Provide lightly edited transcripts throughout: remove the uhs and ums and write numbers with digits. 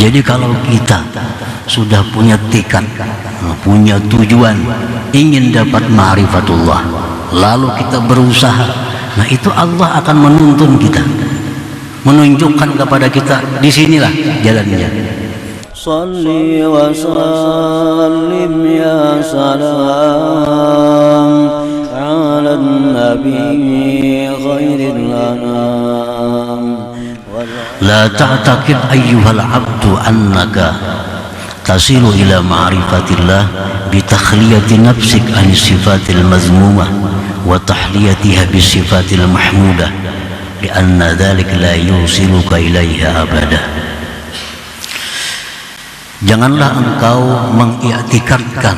Jadi kalau kita sudah punya tekad, punya tujuan, ingin dapat ma'rifatullah, lalu kita berusaha, nah itu Allah akan menuntun kita, menunjukkan kepada kita, disinilah jalannya. Salli wa sallim ya salam ala nabi khairil anam. La ta'taqid ayyuhal abdu annaka tasilu ila ma'rifatillah bitakhliyati nafsik an sifatil mazmumah wa tahliyatiha bisifatil mahmudah lianna dhalik la yusiluka ilaiha abadah. Janganlah engkau mengiktikadkan,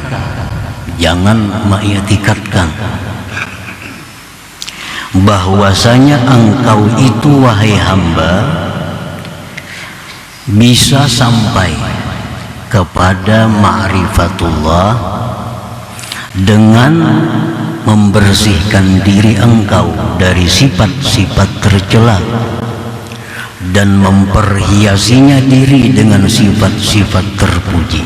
jangan mengiktikadkan bahwasanya engkau itu wahai hamba bisa sampai kepada ma'rifatullah dengan membersihkan diri engkau dari sifat-sifat tercela dan memperhiasinya diri dengan sifat-sifat terpuji.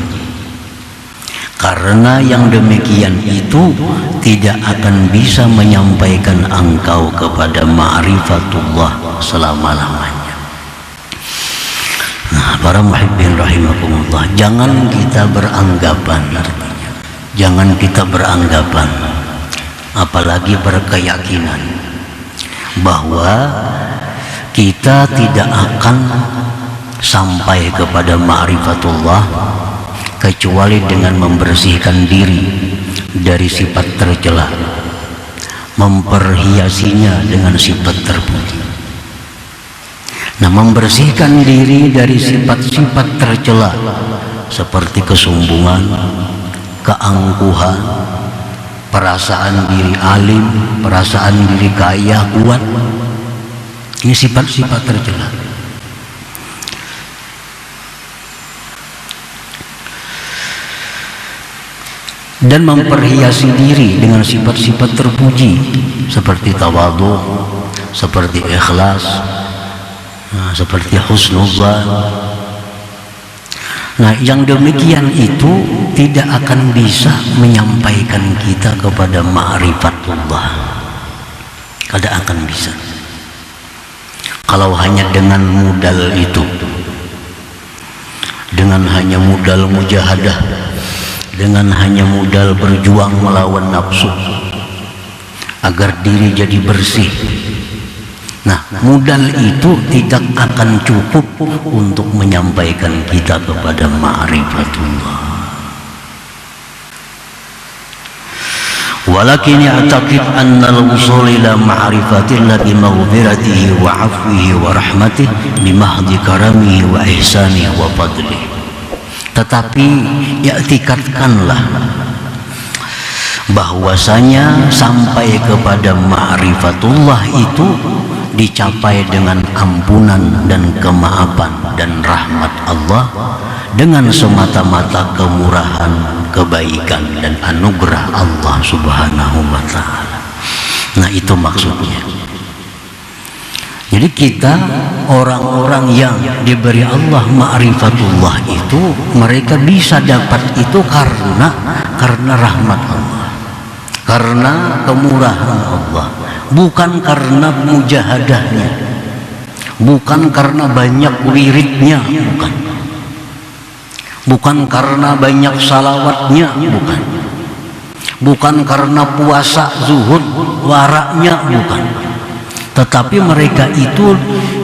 Karena yang demikian itu tidak akan bisa menyampaikan engkau kepada ma'rifatullah selama-lamanya. Nah, para muhibbin rahimakumullah, jangan kita beranggapan, artinya jangan kita beranggapan, apalagi berkeyakinan bahwa kita tidak akan sampai kepada ma'rifatullah kecuali dengan membersihkan diri dari sifat tercela, memperhiasinya dengan sifat terpuji. Nah, membersihkan diri dari sifat-sifat tercela seperti kesombongan, keangkuhan, perasaan diri alim, perasaan diri kaya, kuat. Ini sifat-sifat tercela. Dan memperhiasi diri dengan sifat-sifat terpuji seperti tawadhu, seperti ikhlas, seperti husnuzan. Nah, yang demikian itu tidak akan bisa menyampaikan kita kepada ma'rifatullah. Tidak akan bisa. Kalau hanya dengan modal itu, dengan hanya modal mujahadah, dengan hanya modal berjuang melawan nafsu agar diri jadi bersih. Nah, modal itu tidak akan cukup untuk menyampaikan kita kepada ma'rifatullah. Walakin ya'taqid anna al-wusul ila ma'rifatillah bi maghfiratihi wa 'afwihi wa rahmatihi bi mahdi karamihi wa ihsanihi wa fadlihi. Tetapi i'tikadkanlah bahwasanya sampai kepada ma'rifatullah itu dicapai dengan ampunan dan kemaafan dan rahmat Allah, dengan semata-mata kemurahan, kebaikan dan anugerah Allah Subhanahu wa ta'ala. Nah, itu maksudnya. Jadi kita orang-orang yang diberi Allah ma'rifatullah itu, mereka bisa dapat itu karena rahmat Allah, karena kemurahan Allah, bukan karena mujahadahnya, bukan karena banyak wiridnya, bukan karena banyak salawatnya, bukan karena puasa zuhud waraknya, bukan. Tetapi mereka itu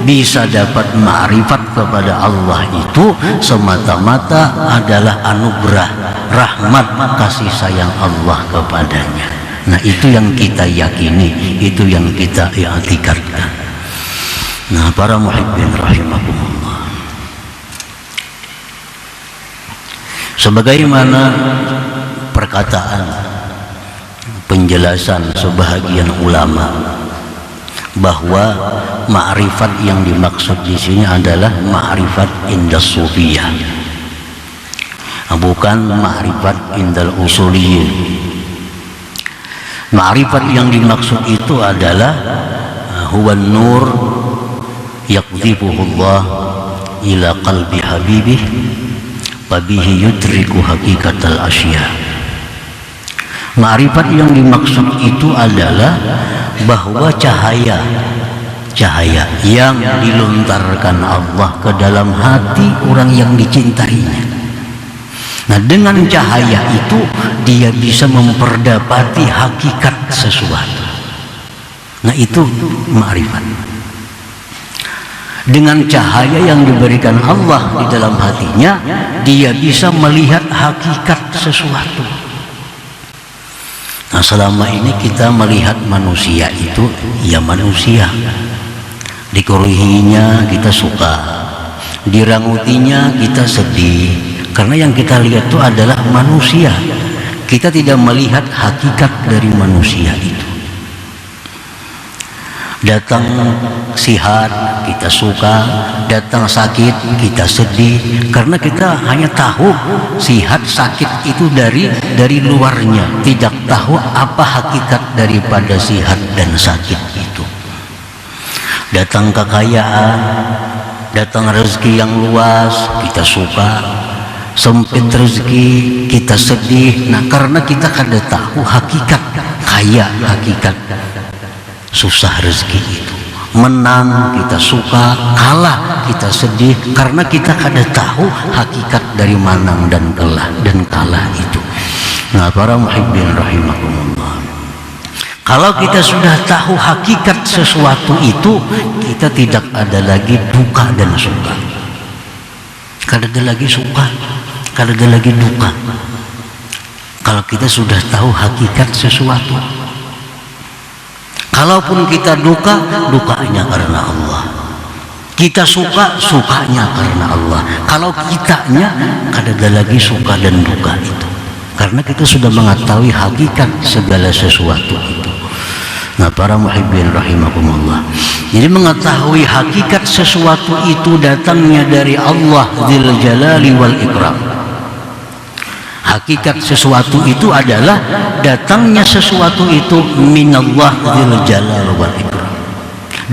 bisa dapat ma'rifat kepada Allah itu semata-mata adalah anugerah, rahmat, kasih sayang Allah kepadanya. Nah, itu yang kita yakini, itu yang kita i'tikadkan. Nah, para muhibbin rahimakumullah, sebagaimana perkataan penjelasan sebahagian ulama bahwa ma'rifat yang dimaksud di sini adalah ma'rifat indas sufiyah, bukan ma'rifat indal usuliyyin. Ma'rifat yang dimaksud itu adalah huwa nur yaqdhifuhu Allah ila qalbi habibih fabihi yudriku hakikatal asya. Ma'rifat yang dimaksud itu adalah bahwa cahaya yang dilontarkan Allah ke dalam hati orang yang dicintainya. Nah, dengan cahaya itu dia bisa memperdapati hakikat sesuatu. Nah, itu ma'rifat. Dengan cahaya yang diberikan Allah di dalam hatinya, dia bisa melihat hakikat sesuatu. Nah, selama ini kita melihat manusia itu ya manusia. Dikeruhinya kita suka, dirangutinya kita sedih, karena yang kita lihat itu adalah manusia. Kita tidak melihat hakikat dari manusia itu. Datang sihat kita suka, datang sakit kita sedih, karena kita hanya tahu sihat sakit itu dari luarnya, tidak tahu apa hakikat daripada sihat dan sakit itu. Datang kekayaan, datang rezeki yang luas kita suka, sempit rezeki kita sedih. Nah, karena kita kada tahu hakikat kaya, hakikat susah rezeki itu. Menang kita suka, kalah kita sedih, karena kita kada tahu hakikat dari menang dan kalah itu. Nah, para muhibbin rahimakumullah, kalau kita sudah tahu hakikat sesuatu itu, kita tidak ada lagi duka dan suka. Kada ada lagi suka, kada ada lagi duka. Kalau kita sudah tahu hakikat sesuatu. Kalaupun kita duka, dukanya karena Allah. Kita suka, sukanya karena Allah. Kalau kitanya, kada ada lagi suka dan duka itu. Karena kita sudah mengetahui hakikat segala sesuatu itu. Nah, para muhibbin rahimakumullah, jadi mengetahui hakikat sesuatu itu datangnya dari Allah Dzul Jalali wal Ikram. Hakikat sesuatu itu adalah datangnya sesuatu itu minallah Dzul Jalal wal Ikram,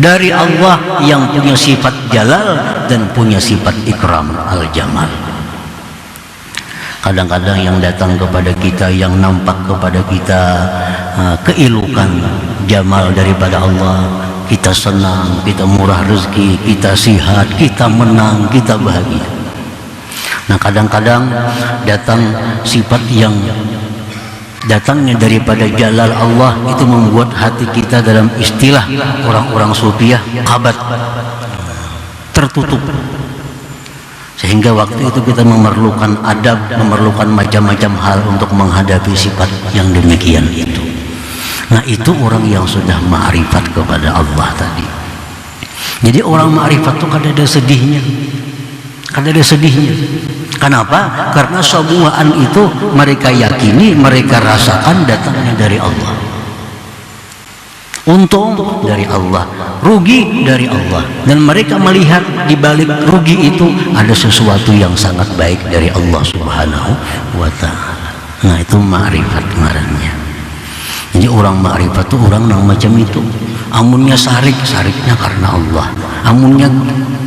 dari Allah yang punya sifat jalal dan punya sifat ikram al jamal. Kadang-kadang yang datang kepada kita, yang nampak kepada kita keilukan jamal daripada Allah, kita senang, kita murah rezeki, kita sihat, kita menang, kita bahagia. Nah, kadang-kadang datang sifat yang datangnya daripada jalal Allah itu membuat hati kita, dalam istilah orang-orang sufiah, kabat, tertutup, sehingga waktu itu kita memerlukan adab, memerlukan macam-macam hal untuk menghadapi sifat yang demikian itu. Nah, itu orang yang sudah ma'rifat kepada Allah tadi. Jadi orang ma'rifat itu kada ada sedihnya, kada ada sedihnya. Kenapa? Karena semuaan itu mereka yakini, mereka rasakan datangnya dari Allah. Untung dari Allah, rugi dari Allah, dan mereka melihat di balik rugi itu ada sesuatu yang sangat baik dari Allah Subhanahu wa Ta'ala. Nah, itu ma'rifat ngarannya. Jadi orang ma'rifat itu orang yang macam itu. Amunnya sarik, sariknya karena Allah. Amunnya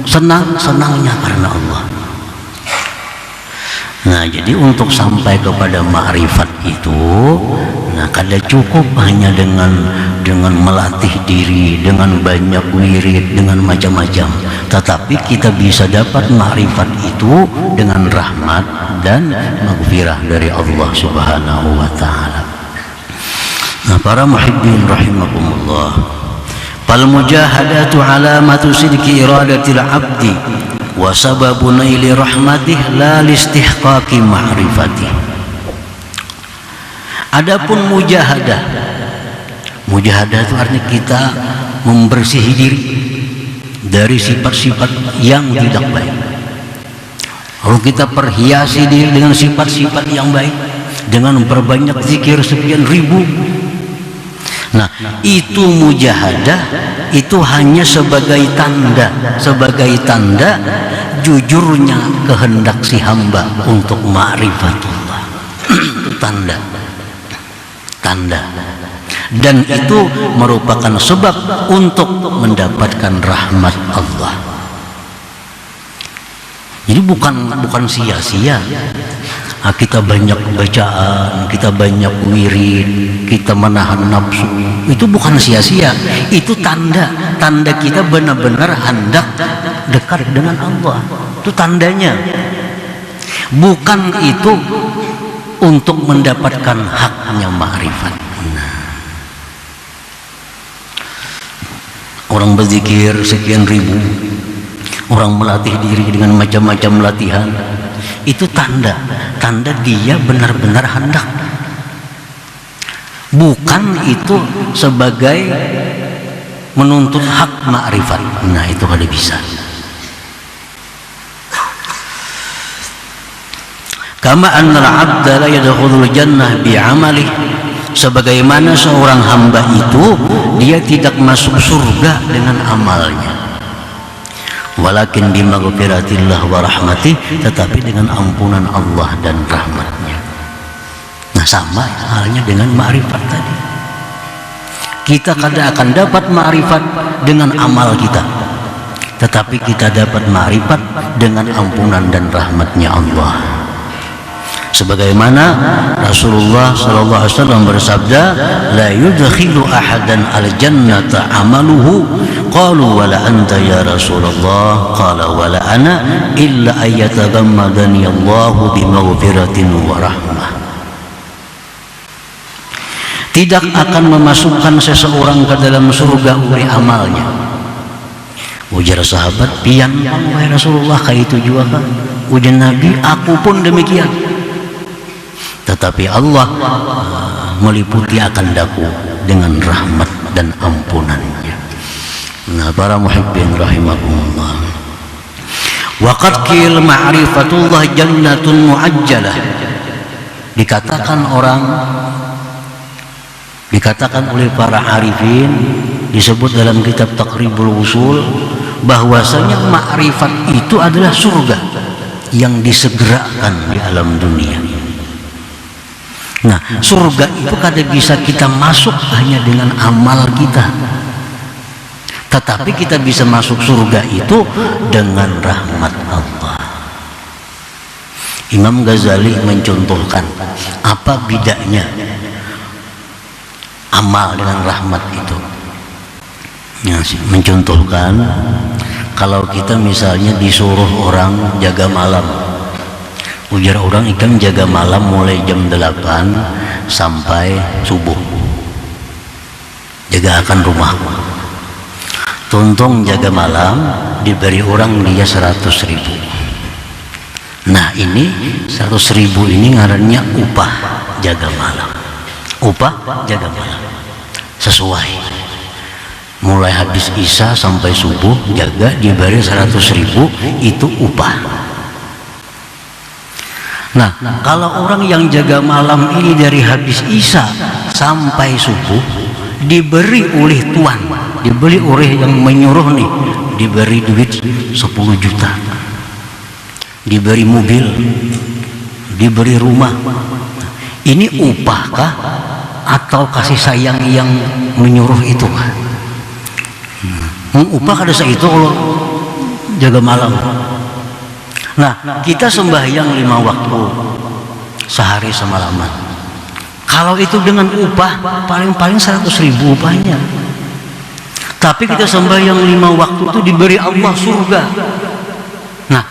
senang, senangnya karena Allah. Nah, jadi untuk sampai kepada ma'rifat itu, nah, kada cukup hanya dengan melatih diri, dengan banyak wirid, dengan macam-macam. Tetapi kita bisa dapat ma'rifat itu dengan rahmat dan maghfirah dari Allah Subhanahu wa Ta'ala. Nah, para muhibbin rahimakumullah, fal mujahadatu alamatu sidqi iradatil abdi wa sababu naili rahmatih la listihqaqi ma'rifatih. Adapun mujahadah, mujahadah itu artinya kita membersihi diri dari sifat-sifat yang tidak baik. Lalu kita perhiasi diri dengan sifat-sifat yang baik, dengan berbanyak zikir sekian ribu. Nah, itu mujahadah, itu hanya sebagai tanda jujurnya kehendak si hamba untuk ma'rifatullah. tanda, dan itu merupakan sebab untuk mendapatkan rahmat Allah. Jadi bukan sia-sia. Kita banyak bacaan, kita banyak wirid, kita menahan nafsu, itu bukan sia-sia. Itu tanda kita benar-benar hendak dekat dengan Allah. Itu tandanya. Bukan itu untuk mendapatkan haknya ma'rifat. Orang berzikir sekian ribu, orang melatih diri dengan macam-macam latihan, itu tanda dia benar-benar hendak. Bukan itu sebagai menuntut hak ma'rifat. Nah, itu kada bisa. Kama annal 'abda la yadkhulul jannah bi'amalihi, sebagaimana seorang hamba itu dia tidak masuk surga dengan amalnya, walakin bimaghfiratillah wa rahmatih, tetapi dengan ampunan Allah dan rahmatnya. Nah, sama halnya dengan ma'rifat tadi. Kita kadang akan dapat ma'rifat dengan amal kita, tetapi kita dapat ma'rifat dengan ampunan dan rahmatnya Allah. Sebagaimana Rasulullah SAW bersabda, la yudkhilu ahadan al-jannata amaluhu, qalu wala anta ya Rasulullah, qala wala ana illa ayyatagammadani Allahu bimaghfiratin wa rahmah. Tidak akan memasukkan seseorang ke dalam surga oleh amalnya. Ujar sahabat, pian wahai Rasulullah, kayak itu juga kan? Ujar Nabi, aku pun demikian. Tetapi Allah meliputi akan daku dengan rahmat dan ampunannya. Nah, para muhibbin rahimakumullah, waqad qil ma'rifatullah jannatun muajjalah. Dikatakan oleh para arifin, disebut dalam kitab Taqribul Usul, bahwasanya ma'rifat itu adalah surga yang disegerakan di alam dunia. Nah, surga itu kadang bisa kita masuk hanya dengan amal kita, tetapi kita bisa masuk surga itu dengan rahmat Allah. Imam Ghazali mencontohkan apa bedanya amal dengan rahmat itu. Ya, mencontohkan kalau kita misalnya disuruh orang jaga malam, ujar orang ikan jaga malam mulai jam 8 sampai subuh, jaga akan rumah. Tuntung jaga malam diberi orang dia 100.000. Nah, ini 100.000 ini ngarannya upah jaga malam. Upah jaga malam sesuai, mulai habis isya sampai subuh jaga diberi 100.000, itu upah. Nah, kalau orang yang jaga malam ini dari habis isya sampai subuh diberi oleh tuan, diberi oleh yang menyuruh nih, diberi duit 10 juta, diberi mobil, diberi rumah, ini upahkah atau kasih sayang yang menyuruh itu? Upah kada itu kalau jaga malam. Nah, kita sembahyang 5 waktu sehari semalaman. Kalau itu dengan upah paling-paling 100.000 upahnya. Tapi kita sembahyang 5 waktu itu diberi Allah surga. Nah,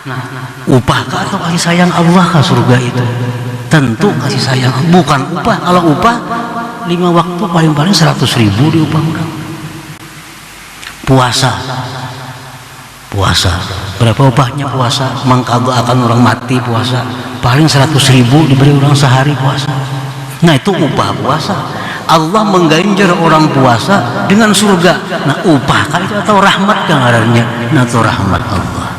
upahkah atau kasih sayang Allah kah surga itu? Tentu kasih sayang, bukan upah. Kalau upah 5 waktu paling-paling 100.000 diupah orang. Puasa berapa upahnya puasa? Mengqada'akan orang mati puasa paling 100.000 diberi orang sehari puasa. Nah, itu upah puasa. Allah mengganjar orang puasa dengan surga. Nah, upah kali itu atau rahmat kan ngarannya? Nah, itu rahmat Allah.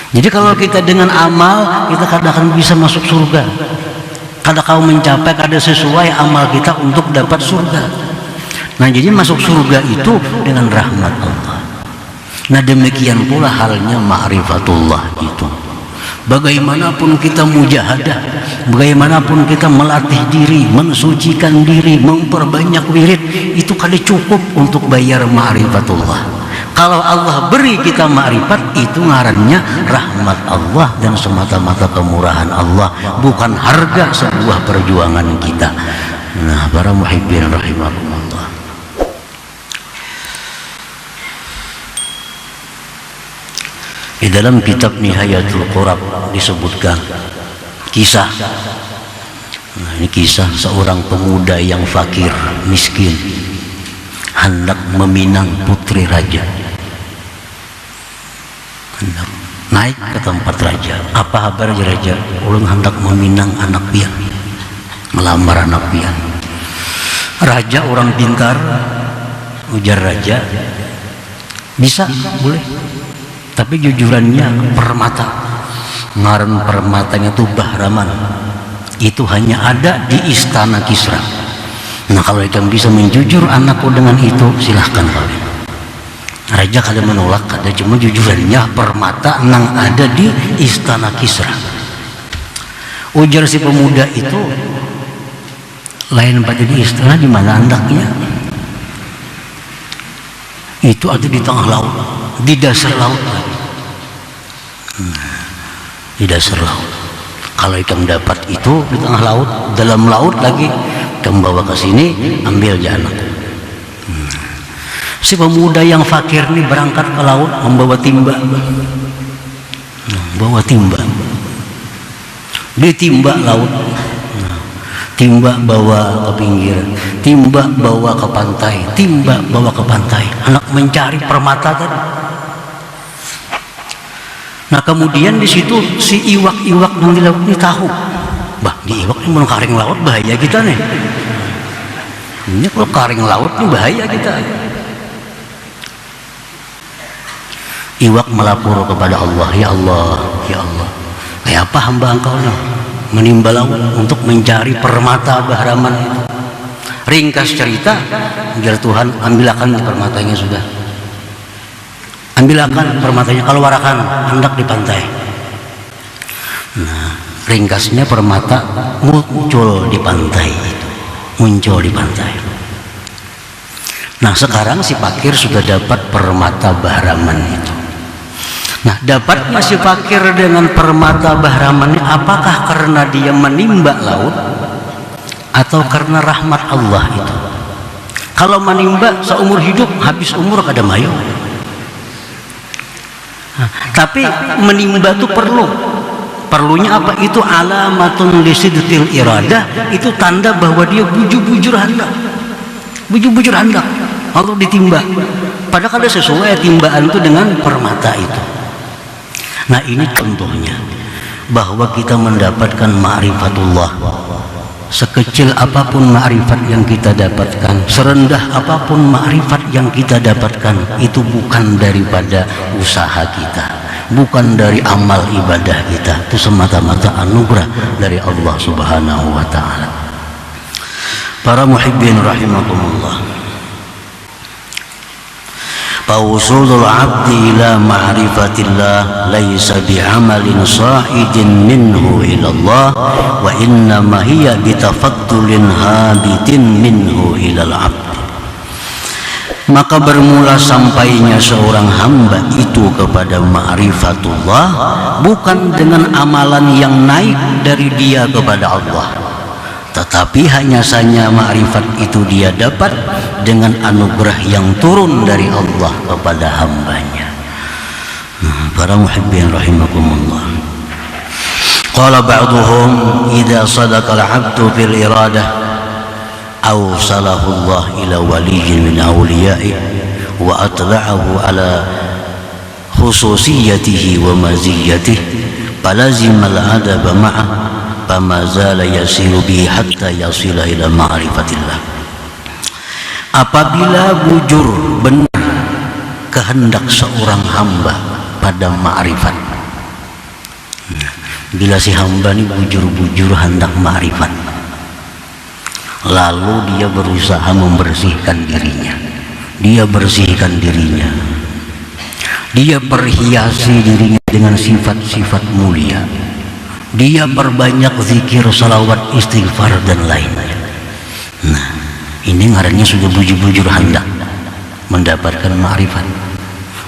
Jadi kalau kita dengan amal kita kadang bisa masuk surga, kadang kau mencapai kadang sesuai amal kita untuk dapat surga. Nah, jadi masuk surga itu dengan rahmat Allah. Nah, demikian pula halnya ma'rifatullah itu. Bagaimanapun kita mujahadah, bagaimanapun kita melatih diri, mensucikan diri, memperbanyak wirid, itu kali cukup untuk bayar ma'rifatullah. Kalau Allah beri kita ma'rifat, itu ngarannya rahmat Allah dan semata-mata kemurahan Allah, bukan harga sebuah perjuangan kita. Nah, para muhibbin rahimakumullah, di dalam kitab Nihayatul Qurab disebutkan kisah. Nah, ini kisah seorang pemuda yang fakir, miskin, hendak meminang putri raja. Hendak naik ke tempat raja. Apa kabar raja? Ulun hendak meminang anak pian, melamar anak pian. Raja orang pintar, ujar raja, bisa, boleh. Tapi jujurannya permata. Ngaran permatanya itu Bahraman. Itu hanya ada di istana Kisra. Nah, kalau ikan bisa menjujur anakku dengan itu, silahkan kawin. Raja kada menolak, kada, cuma jujurannya permata nang ada di istana Kisra. Ujar si pemuda itu, lain pada di istana, di mana andaknya? Itu ada di tengah laut, di dasar laut. Di dasar laut. Kalau ikan dapat itu di tengah laut, dalam laut lagi, kamu bawa ke sini, ambil anak. Si pemuda yang fakir ini berangkat ke laut membawa timba. Bawa timba. Ditimba laut. Timba bawa ke pinggir, timba bawa ke pantai, timba bawa ke pantai. Anak mencari permata tadi. Nah, kemudian di situ si iwak-iwak yang di laut ini tahu, bah, di iwak ini mau karing laut bahaya kita nih. Ini kalau karing laut ini bahaya kita. Iwak melapor kepada Allah, ya Allah, ya Allah, kayak apa hamba engkau nih menimba laut untuk mencari permata Bahraman itu. Ringkas cerita, biar Tuhan ambilkan permatanya sudah. Ambilkan permatanya, kalau warakan hendak di pantai. Nah, ringkasnya permata muncul di pantai itu, muncul di pantai. Nah, sekarang si fakir sudah dapat permata Bahraman itu. Nah, dapatnya si fakir dengan permata Bahraman ini, apakah karena dia menimba laut atau karena rahmat Allah itu? Kalau menimba seumur hidup, habis umur kada mayu. Tapi menimba itu perlunya apa? Itu alamatun lisidqil iradah, itu tanda bahwa dia bujur-bujur hendak, bujur-bujur hendak kalau ditimba, padahal ada sesuai timbaan itu dengan permata itu. Nah, ini contohnya bahwa kita mendapatkan ma'rifatullah. Sekecil apapun ma'rifat yang kita dapatkan, serendah apapun ma'rifat yang kita dapatkan, itu bukan daripada usaha kita, bukan dari amal ibadah kita, itu semata-mata anugerah dari Allah Subhanahu wa ta'ala. Para muhibbin rahimakumullah, fawusulul abdi ila ma'rifatillah laysa bi'amalin sa'idin minhu ilallah, wa innama hiya bitafaddulin habitin minhu ilal abd. Maka bermula sampainya seorang hamba itu kepada ma'rifatullah bukan dengan amalan yang naik dari dia kepada Allah, tetapi hanya saja ma'rifat itu dia dapat dengan anugerah yang turun dari Allah kepada hambanya. Para muhibbin rahimakumullah, qala ba'duhum idza sadaqa al-'abdu fil iradah awsalahu Allah ila waliyyin min awliya'ihi wa atla'ahu ala khususiyatihi wa maziyatihi falazima al-adaba ma'ah fama zala yasiru bihi hatta yasila ila ma'rifatillah. Apabila bujur benar kehendak seorang hamba pada ma'rifat, bila si hamba ini bujur-bujur hendak ma'rifat, lalu dia berusaha membersihkan dirinya, dia bersihkan dirinya, dia perhiasi dirinya dengan sifat-sifat mulia, dia perbanyak zikir, salawat, istighfar dan lainnya. Nah, ini ngarannya sudah bujur-bujur hendak mendapatkan ma'rifat.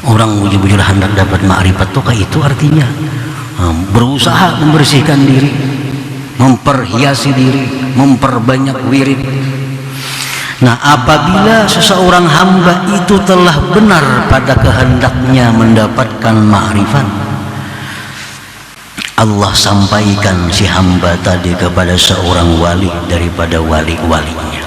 Orang bujur-bujur hendak dapat ma'rifat itu artinya berusaha membersihkan diri, memperhiasi diri, memperbanyak wirid. Nah, apabila seseorang hamba itu telah benar pada kehendaknya mendapatkan ma'rifat, Allah sampaikan si hamba tadi kepada seorang wali daripada wali-walinya.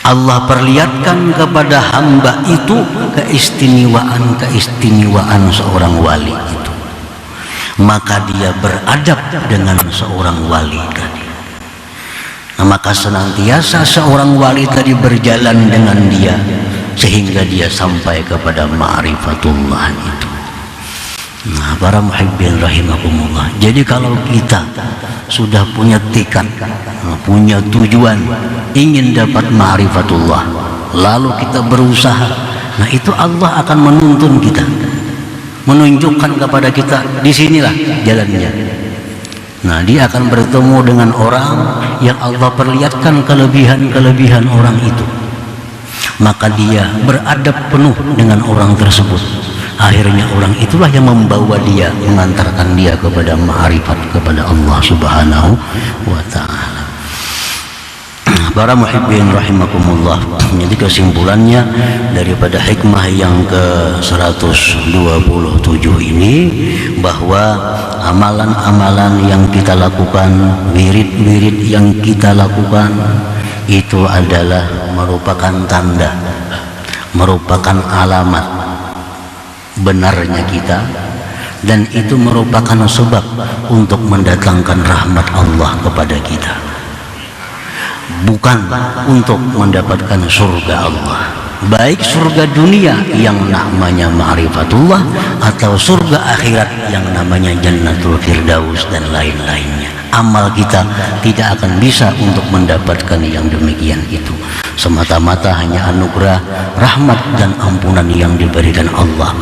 Allah perlihatkan kepada hamba itu keistimewaan seorang wali itu. Maka dia beradab dengan seorang wali tadi. Nah, maka senantiasa seorang wali tadi berjalan dengan dia sehingga dia sampai kepada ma'rifatullah itu. Nah, para muhibbin rahimakumullah. Jadi kalau kita sudah punya tekad, punya tujuan ingin dapat ma'rifatullah, lalu kita berusaha, nah itu Allah akan menuntun kita, menunjukkan kepada kita di sinilah jalannya. Nah, dia akan bertemu dengan orang yang Allah perlihatkan kelebihan-kelebihan orang itu, maka dia beradab penuh dengan orang tersebut. Akhirnya orang itulah yang membawa dia, mengantarkan dia kepada ma'rifat kepada Allah Subhanahu wa ta'ala. Para muhibbin rahimakumullah. Jadi kesimpulannya daripada hikmah yang ke-127 ini, bahwa amalan-amalan yang kita lakukan, wirid-wirid yang kita lakukan itu adalah merupakan tanda, merupakan alamat benarnya kita, dan itu merupakan sebab untuk mendatangkan rahmat Allah kepada kita, bukan untuk mendapatkan surga Allah, baik surga dunia yang namanya ma'rifatullah atau surga akhirat yang namanya jannatul firdaus dan lain-lainnya. Amal kita tidak akan bisa untuk mendapatkan yang demikian itu. Semata-mata hanya anugerah, rahmat dan ampunan yang diberikan Allah